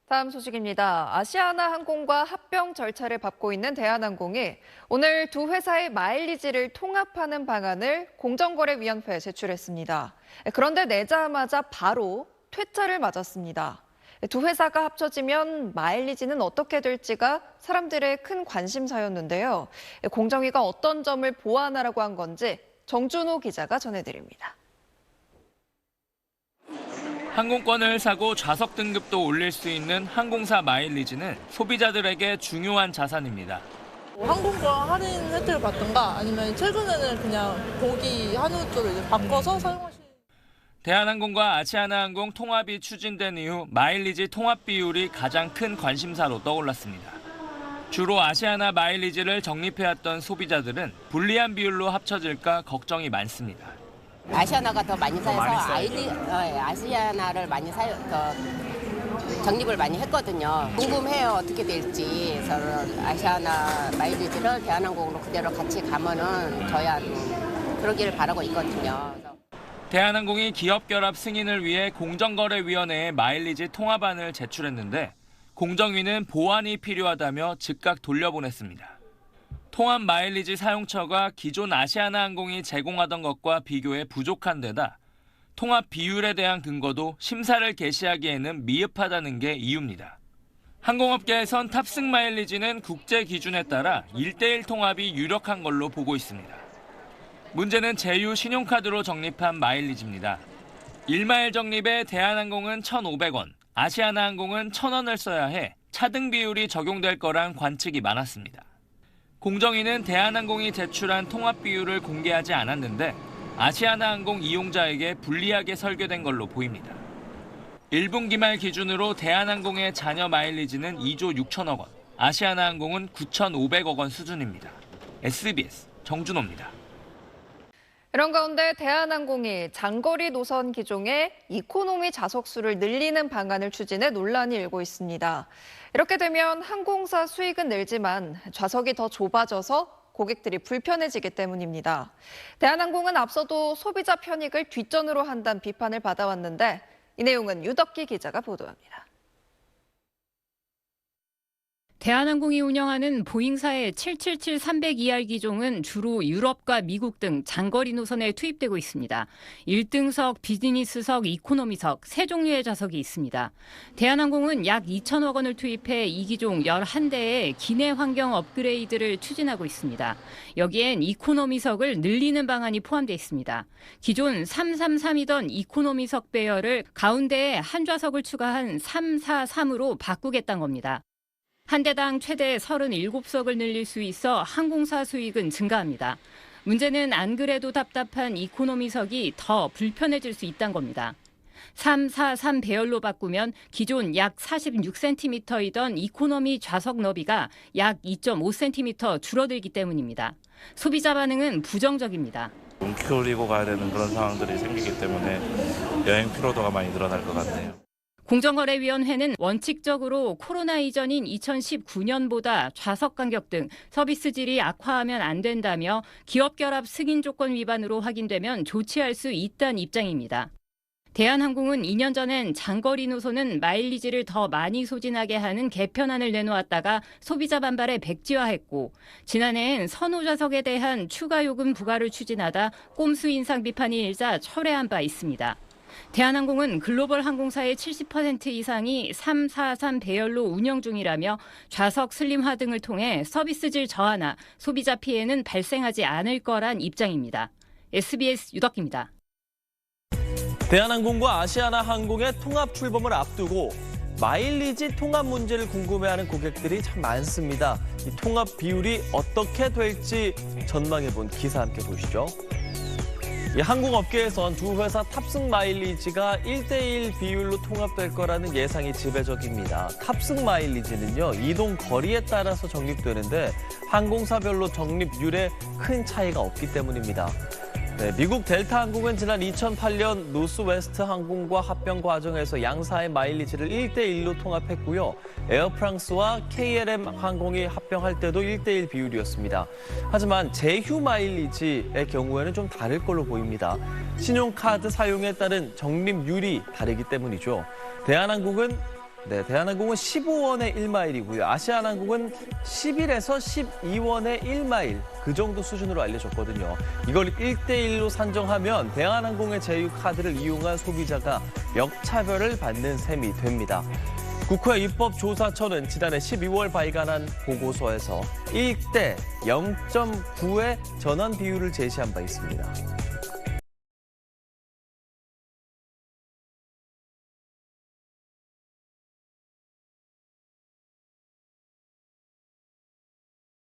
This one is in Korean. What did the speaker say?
다음 소식입니다. 아시아나 항공과 합병 절차를 밟고 있는 대한항공이 오늘 두 회사의 마일리지를 통합하는 방안을 공정거래위원회에 제출했습니다. 그런데 내자마자 바로 퇴짜를 맞았습니다. 두 회사가 합쳐지면 마일리지는 어떻게 될지가 사람들의 큰 관심사였는데요. 공정위가 어떤 점을 보완하라고 한 건지 정준호 기자가 전해드립니다. 항공권을 사고 좌석 등급도 올릴 수 있는 항공사 마일리지는 소비자들에게 중요한 자산입니다. 항공권 할인 혜택을 받든가 아니면 최근에는 그냥 보기 한우 쪽을 이제 바꿔서 사용하시는. 대한항공과 아시아나항공 통합이 추진된 이후 마일리지 통합 비율이 가장 큰 관심사로 떠올랐습니다. 주로 아시아나 마일리지를 적립해왔던 소비자들은 불리한 비율로 합쳐질까 걱정이 많습니다. 아시아나가 더 많이 사서 아시아나를 많이 적립을 많이 했거든요. 궁금해요, 어떻게 될지. 저는 아시아나 마일리지를 대한항공으로 그대로 같이 가면은 저야 그러기를 바라고 있거든요. 대한항공이 기업 결합 승인을 위해 공정거래위원회에 마일리지 통합안을 제출했는데 공정위는 보완이 필요하다며 즉각 돌려보냈습니다. 통합 마일리지 사용처가 기존 아시아나항공이 제공하던 것과 비교해 부족한 데다 통합 비율에 대한 근거도 심사를 개시하기에는 미흡하다는 게 이유입니다. 항공업계에선 탑승 마일리지는 국제 기준에 따라 1:1 통합이 유력한 걸로 보고 있습니다. 문제는 제휴 신용카드로 적립한 마일리지입니다. 1마일 적립에 대한항공은 1,500원, 아시아나항공은 1,000원을 써야 해 차등 비율이 적용될 거란 관측이 많았습니다. 공정위는 대한항공이 제출한 통합 비율을 공개하지 않았는데 아시아나항공 이용자에게 불리하게 설계된 걸로 보입니다. 1분기 말 기준으로 대한항공의 잔여 마일리지는 2조 6천억 원, 아시아나항공은 9,500억 원 수준입니다. SBS 정준호입니다. 이런 가운데 대한항공이 장거리 노선 기종의 이코노미 좌석수를 늘리는 방안을 추진해 논란이 일고 있습니다. 이렇게 되면 항공사 수익은 늘지만 좌석이 더 좁아져서 고객들이 불편해지기 때문입니다. 대한항공은 앞서도 소비자 편익을 뒷전으로 한다는 비판을 받아왔는데 이 내용은 유덕기 기자가 보도합니다. 대한항공이 운영하는 보잉사의 777-300ER 기종은 주로 유럽과 미국 등 장거리 노선에 투입되고 있습니다. 1등석, 비즈니스석, 이코노미석 세 종류의 좌석이 있습니다. 대한항공은 약 2천억 원을 투입해 이 기종 11대의 기내 환경 업그레이드를 추진하고 있습니다. 여기엔 이코노미석을 늘리는 방안이 포함되어 있습니다. 기존 333이던 이코노미석 배열을 가운데에 한 좌석을 추가한 343으로 바꾸겠다는 겁니다. 한 대당 최대 37석을 늘릴 수 있어 항공사 수익은 증가합니다. 문제는 안 그래도 답답한 이코노미석이 더 불편해질 수 있다는 겁니다. 343 배열로 바꾸면 기존 약 46cm이던 이코노미 좌석 너비가 약 2.5cm 줄어들기 때문입니다. 소비자 반응은 부정적입니다. 키 올리고 가야 되는 그런 상황들이 생기기 때문에 여행 피로도가 많이 늘어날 것 같네요. 공정거래위원회는 원칙적으로 코로나 이전인 2019년보다 좌석 간격 등 서비스 질이 악화하면 안 된다며 기업 결합 승인 조건 위반으로 확인되면 조치할 수 있다는 입장입니다. 대한항공은 2년 전엔 장거리 노선은 마일리지를 더 많이 소진하게 하는 개편안을 내놓았다가 소비자 반발에 백지화했고 지난해엔 선호 좌석에 대한 추가 요금 부과를 추진하다 꼼수 인상 비판이 일자 철회한 바 있습니다. 대한항공은 글로벌 항공사의 70% 이상이 343 배열로 운영 중이라며 좌석 슬림화 등을 통해 서비스질 저하나 소비자 피해는 발생하지 않을 거란 입장입니다. SBS 유덕기입니다. 대한항공과 아시아나항공의 통합 출범을 앞두고 마일리지 통합 문제를 궁금해하는 고객들이 참 많습니다. 이 통합 비율이 어떻게 될지 전망해본 기사 함께 보시죠. 이 항공업계에선 두 회사 탑승 마일리지가 1:1 비율로 통합될 거라는 예상이 지배적입니다. 탑승 마일리지는요, 이동 거리에 따라서 적립되는데 항공사별로 적립률에 큰 차이가 없기 때문입니다. 네, 미국 델타 항공은 지난 2008년 노스웨스트 항공과 합병 과정에서 양사의 마일리지를 1:1로 통합했고요. 에어프랑스와 KLM 항공이 합병할 때도 1:1 비율이었습니다. 하지만 제휴 마일리지의 경우에는 좀 다를 걸로 보입니다. 신용카드 사용에 따른 적립률이 다르기 때문이죠. 대한항공은 네, 대한항공은 15원에 1마일이고요. 아시아나항공은 11에서 12원에 1마일 그 정도 수준으로 알려졌거든요. 이걸 1대1로 산정하면 대한항공의 제휴 카드를 이용한 소비자가 역차별을 받는 셈이 됩니다. 국회 입법조사처는 지난해 12월 발간한 보고서에서 1대 0.9의 전환 비율을 제시한 바 있습니다.